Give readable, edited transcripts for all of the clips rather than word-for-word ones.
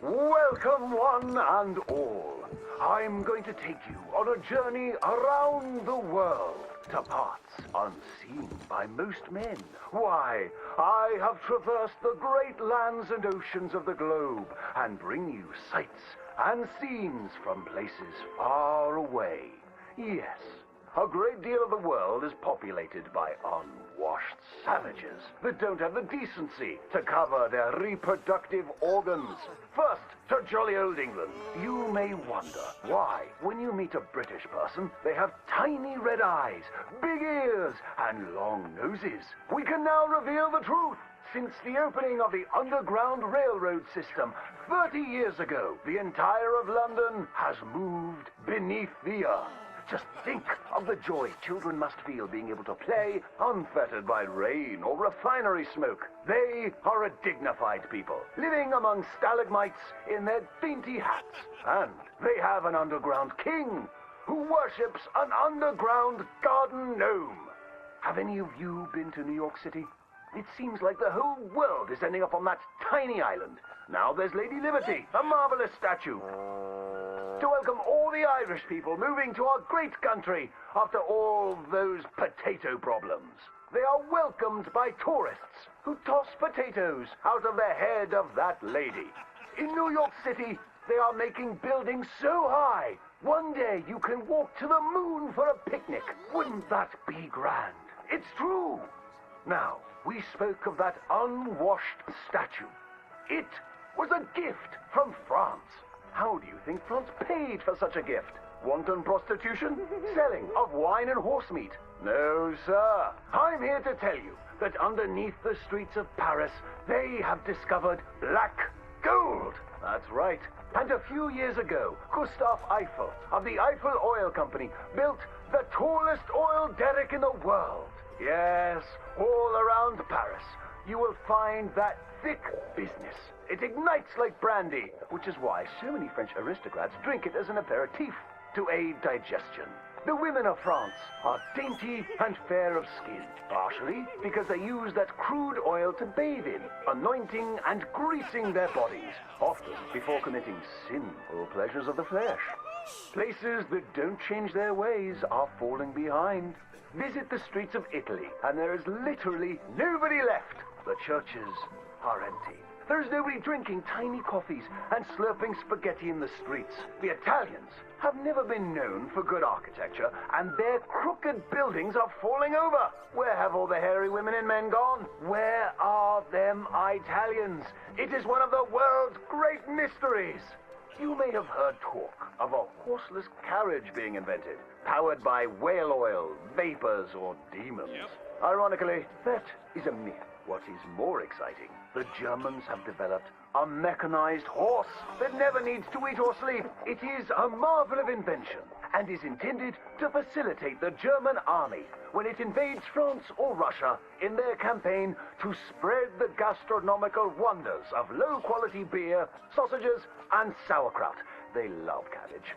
Welcome one and all. I'm going to take you on a journey around the world to parts unseen by most men. Why, I have traversed the great lands and oceans of the globe and bring you sights and scenes from places far away. Yes, a great deal of the world is populated by unwashed savages that don't have the decency to cover their reproductive organs. First, to jolly old England. You may wonder why, when you meet a British person, they have tiny red eyes, big ears, and long noses. We can now reveal the truth. Since the opening of the Underground Railroad system 30 years ago, the entire of London has moved beneath the earth. Just think of the joy children must feel being able to play unfettered by rain or refinery smoke. They are a dignified people, living among stalagmites in their dainty hats. And they have an underground king who worships an underground garden gnome. Have any of you been to New York City? It seems like the whole world is ending up on that tiny island. Now there's Lady Liberty, a marvelous statue. To welcome all the Irish people moving to our great country after all those potato problems. They are welcomed by tourists who toss potatoes out of the head of that lady. In New York City, they are making buildings so high, one day you can walk to the moon for a picnic. Wouldn't that be grand? It's true. Now, we spoke of that unwashed statue. It was a gift from France. How do you think France paid for such a gift? Wanton prostitution? Selling of wine and horse meat? No, sir. I'm here to tell you that underneath the streets of Paris, they have discovered black gold. That's right. And a few years ago, Gustave Eiffel of the Eiffel Oil Company built the tallest oil derrick in the world. Yes, all around Paris, you will find that thick business. It ignites like brandy, which is why so many French aristocrats drink it as an aperitif to aid digestion. The women of France are dainty and fair of skin, partially because they use that crude oil to bathe in, anointing and greasing their bodies, often before committing sinful pleasures of the flesh. Places that don't change their ways are falling behind. Visit the streets of Italy, and there is literally nobody left. The churches are empty. There's nobody drinking tiny coffees and slurping spaghetti in the streets. The Italians have never been known for good architecture, and their crooked buildings are falling over. Where have all the hairy women and men gone? Where are them Italians? It is one of the world's great mysteries. You may have heard talk of a horseless carriage being invented, powered by whale oil, vapors, or demons. Ironically, that is a myth. What is more exciting, the Germans have developed a mechanized horse that never needs to eat or sleep. It is a marvel of invention and is intended to facilitate the German army when it invades France or Russia in their campaign to spread the gastronomical wonders of low-quality beer, sausages, and sauerkraut. They love cabbage.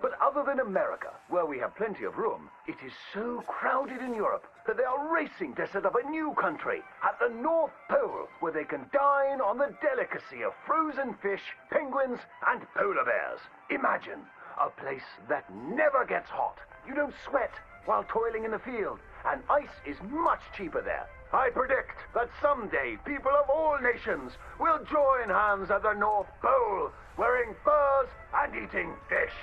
But other than America, where we have plenty of room, it is so crowded in Europe that they are racing to set up a new country at the North Pole where they can dine on the delicacy of frozen fish, penguins, and polar bears. Imagine a place that never gets hot. You don't sweat while toiling in the field, and ice is much cheaper there. I predict that someday people of all nations will join hands at the North Pole, wearing furs and eating fish.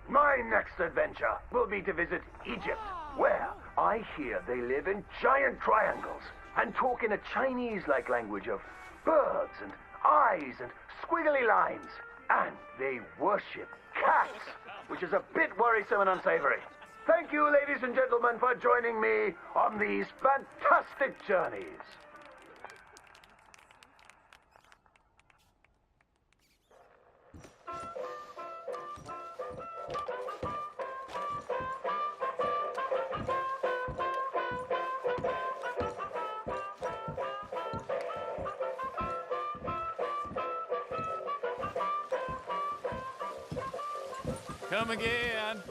My next adventure will be to visit Egypt, where I hear they live in giant triangles and talk in a Chinese-like language of birds and eyes and squiggly lines. And they worship cats, which is a bit worrisome and unsavory. Thank you, ladies and gentlemen, for joining me on these fantastic journeys. Come again.